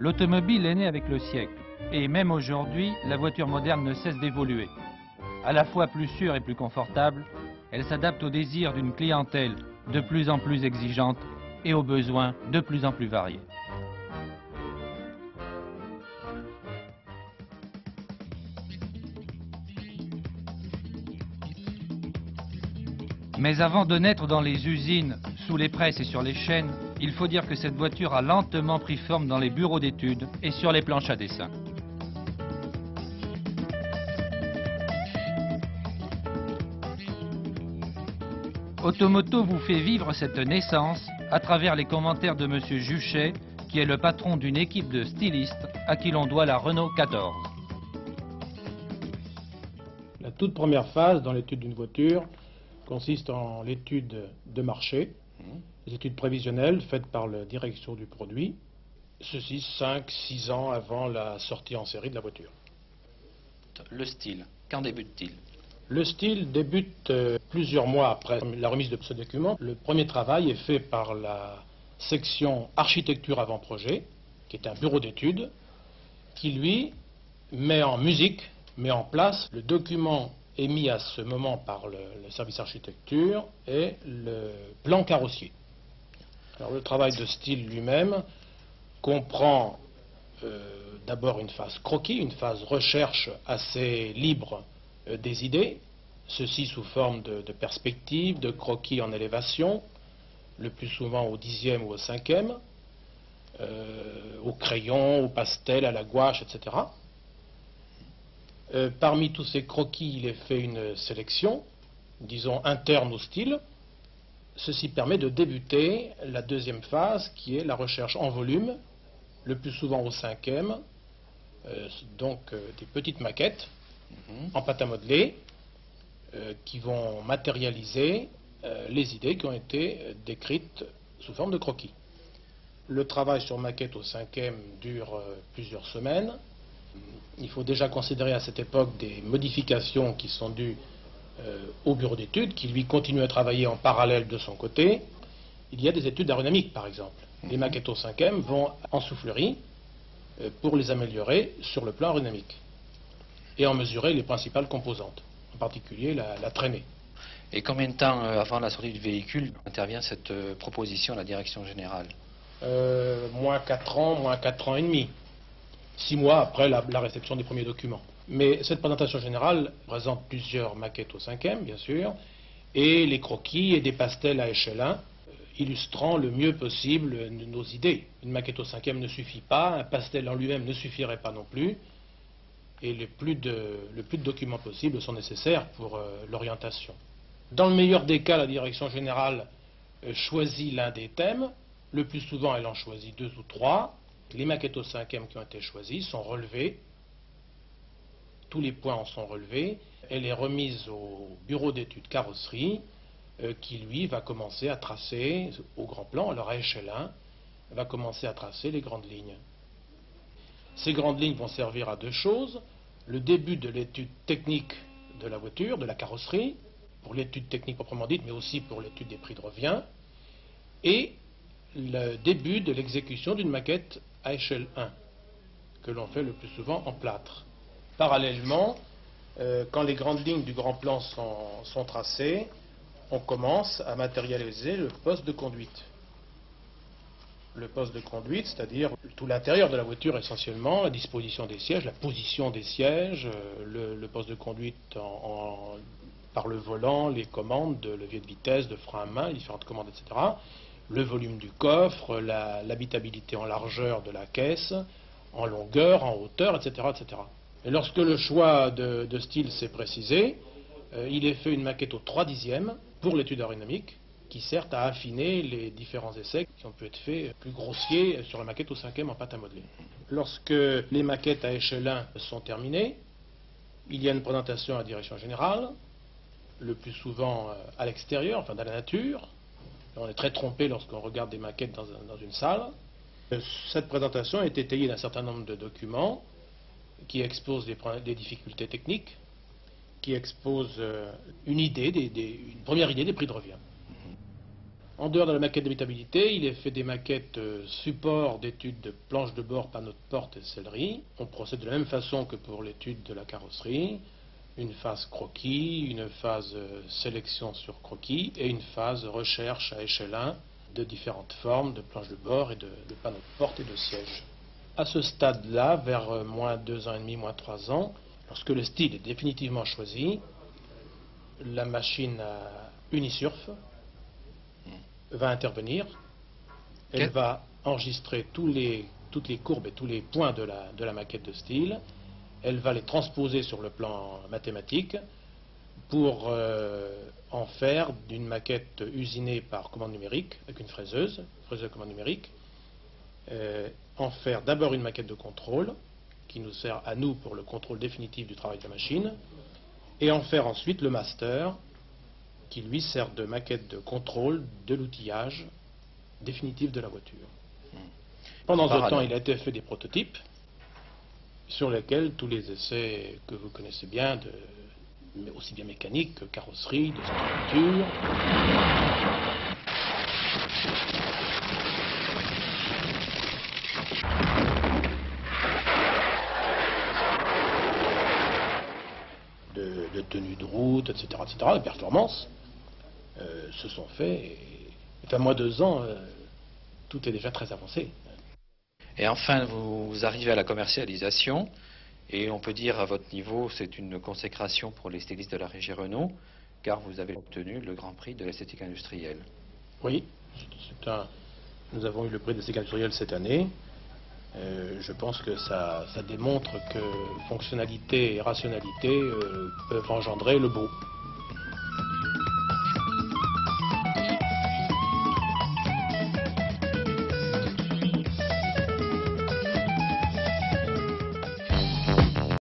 L'automobile est née avec le siècle. Et même aujourd'hui, la voiture moderne ne cesse d'évoluer. À la fois plus sûre et plus confortable, elle s'adapte aux désirs d'une clientèle de plus en plus exigeante et aux besoins de plus en plus variés. Mais avant de naître dans les usines, sous les presses et sur les chaînes, il faut dire que cette voiture a lentement pris forme dans les bureaux d'études et sur les planches à dessin. Automoto vous fait vivre cette naissance à travers les commentaires de Monsieur Juchet, qui est le patron d'une équipe de stylistes à qui l'on doit la Renault 14. La toute première phase dans l'étude d'une voiture consiste en l'étude de marché, les études prévisionnelles faites par la direction du produit, ceci 5-6 ans avant la sortie en série de la voiture. Le style, quand débute-t-il? Le style débute plusieurs mois après la remise de ce document. Le premier travail est fait par la section architecture avant-projet, qui est un bureau d'études, qui lui met en musique, met en place le document émis à ce moment par le service architecture et le plan carrossier. Alors le travail de style lui-même comprend d'abord une phase croquis, une phase recherche assez libre des idées, ceci sous forme de perspectives, de croquis en élévation, le plus souvent au 10e ou au 5e, au crayon, au pastel, à la gouache, etc. Parmi tous ces croquis, il est fait une sélection, disons interne au style. Ceci permet de débuter la deuxième phase, qui est la recherche en volume, le plus souvent au 5e, donc des petites maquettes en pâte à modeler, qui vont matérialiser les idées qui ont été décrites sous forme de croquis. Le travail sur maquette au 5e dure plusieurs semaines. Il faut déjà considérer à cette époque des modifications qui sont dues au bureau d'études, qui lui continue à travailler en parallèle de son côté. Il y a des études aérodynamiques, par exemple. Les maquettes au 5e vont en soufflerie pour les améliorer sur le plan aérodynamique et en mesurer les principales composantes, en particulier la traînée. Et combien de temps avant la sortie du véhicule intervient cette proposition à la direction générale? Moins 4 ans, moins 4 ans et demi. 6 mois après la réception des premiers documents. Mais cette présentation générale présente plusieurs maquettes au 5e, bien sûr, et les croquis et des pastels à échelle 1, illustrant le mieux possible nos idées. Une maquette au 5e ne suffit pas, un pastel en lui-même ne suffirait pas non plus, et le plus de documents possibles sont nécessaires pour l'orientation. Dans le meilleur des cas, la direction générale choisit l'un des thèmes, le plus souvent elle en choisit 2 ou 3. Les maquettes au 5e qui ont été choisies sont relevées, tous les points en sont relevés, elle est remise au bureau d'études carrosserie qui lui va commencer à tracer au grand plan, alors à échelle 1, va commencer à tracer les grandes lignes. Ces grandes lignes vont servir à deux choses: le début de l'étude technique de la voiture, de la carrosserie, pour l'étude technique proprement dite, mais aussi pour l'étude des prix de revient, et le début de l'exécution d'une maquette à échelle 1, que l'on fait le plus souvent en plâtre. Parallèlement, quand les grandes lignes du grand plan sont tracées, on commence à matérialiser le poste de conduite. Le poste de conduite, c'est-à-dire tout l'intérieur de la voiture essentiellement, la disposition des sièges, la position des sièges, le poste de conduite par le volant, les commandes de levier de vitesse, de frein à main, les différentes commandes, etc. Le volume du coffre, l'habitabilité en largeur de la caisse, en longueur, en hauteur, etc. etc. Et lorsque le choix de style s'est précisé, il est fait une maquette au 3/10 pour l'étude aérodynamique, qui sert à affiner les différents essais qui ont pu être faits plus grossiers sur la maquette au 5e en pâte à modeler. Lorsque les maquettes à échelle 1 sont terminées, il y a une présentation à la direction générale, le plus souvent à l'extérieur, enfin dans la nature. On est très trompé lorsqu'on regarde des maquettes dans une salle. Cette présentation est étayée d'un certain nombre de documents qui exposent des difficultés techniques, qui exposent une première idée des prix de revient. En dehors de la maquette d'habitabilité, il est fait des maquettes support d'études de planches de bord, panneaux de porte et sellerie. On procède de la même façon que pour l'étude de la carrosserie. Une phase croquis, une phase sélection sur croquis et une phase recherche à échelle 1 de différentes formes de planches de bord et de panneaux de porte et de siège. À ce stade-là, vers moins 2 ans et demi, moins 3 ans, lorsque le style est définitivement choisi, la machine à Unisurf va intervenir. Elle va enregistrer toutes les courbes et tous les points de la maquette de style. Elle va les transposer sur le plan mathématique pour en faire d'une maquette usinée par commande numérique, avec une fraiseuse à commande numérique, en faire d'abord une maquette de contrôle, qui nous sert à nous pour le contrôle définitif du travail de la machine, et en faire ensuite le master, qui lui sert de maquette de contrôle de l'outillage définitif de la voiture. Pendant ce temps, il a été fait des prototypes, sur lesquels tous les essais que vous connaissez bien, aussi bien mécanique que carrosserie, de structure. De tenue de route, etc., de performance, se sont faits. Et à moins 2 ans, tout est déjà très avancé. Et enfin, vous arrivez à la commercialisation, et on peut dire à votre niveau, c'est une consécration pour les stylistes de la régie Renault, car vous avez obtenu le Grand Prix de l'esthétique industrielle. Oui, nous avons eu le prix de l'esthétique industrielle cette année. Je pense que ça démontre que fonctionnalité et rationalité peuvent engendrer le beau.